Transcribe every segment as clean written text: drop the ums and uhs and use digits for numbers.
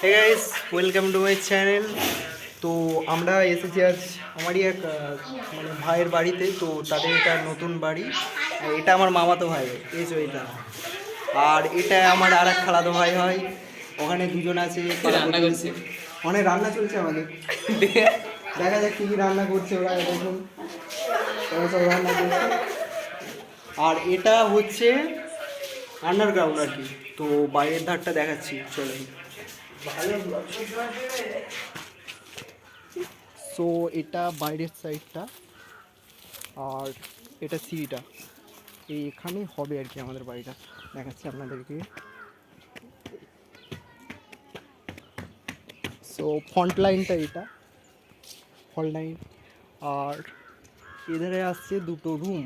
Hey guys, welcome to my channel. তো আমরা এসেছি আজ আমারই এক মানে ভাইয়ের বাড়িতে। তো তাদের এটা নতুন বাড়ি। এটা আমার মামাতো ভাই, এটা। আর এটা আমার আর এক খালাতো ভাই হয়। ওখানে দুজন আছে, রান্না করছে। অনেক রান্না চলছে আমাদের। দেখা যাক কী কী রান্না করছে ওরা, দেখুন ওরা সব রান্না করছে। আর এটা হচ্ছে আন্ডারগ্রাউন্ড আর কি। তো বাইরের ধারটা দেখাচ্ছি, চলেন। সো এটা বাইরের সাইডটা, আর এটা সিঁড়িটা এইখানে হবে আর কি। আমাদের বাড়িটা দেখাচ্ছি আপনাদেরকে। সো ফ্রন্ট লাইনটা এটা, ফ্রন্ট লাইন। আর এধারে আসছে দুটো রুম,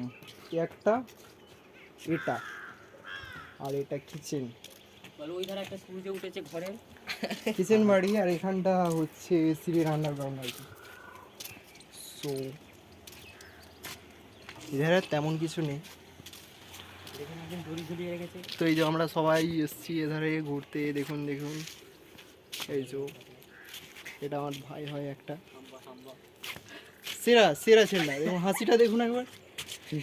একটা এটা, আর এটা কিচেন। ওই ধারে একটা সূর্য উঠেছে ঘরের কিচেন বাড়ি। আর এখানটা হচ্ছে সিঁড়ির আন্ডারগ্রাউন্ড আর কি। সো এধারে তেমন কিছু নেই। দড়ি ঝুলিয়ে রেখেছে। তো এই যে আমরা সবাই এসছি এধারে ঘুরতে। দেখুন দেখুন, এই যে এটা আমার ভাই হয় একটা, সেরা সেরা ছেলেটা। দেখুন হাসিটা দেখুন একবার,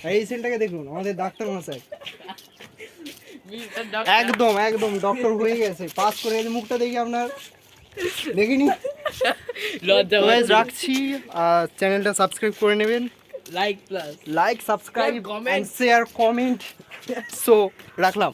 আর এই ছেলেটাকে দেখুন, আমাদের ডাক্তার মশাই। একদম একদম ডক্টর হয়ে গেছে, পাস করে গেছে। মুখটা দেখি আপনার, দেখিনি। লজ্জা রাখছি। চ্যানেলটা সাবস্ক্রাইব করে নেবেন, like plus like subscribe Comment. And share comment. So রাখলাম।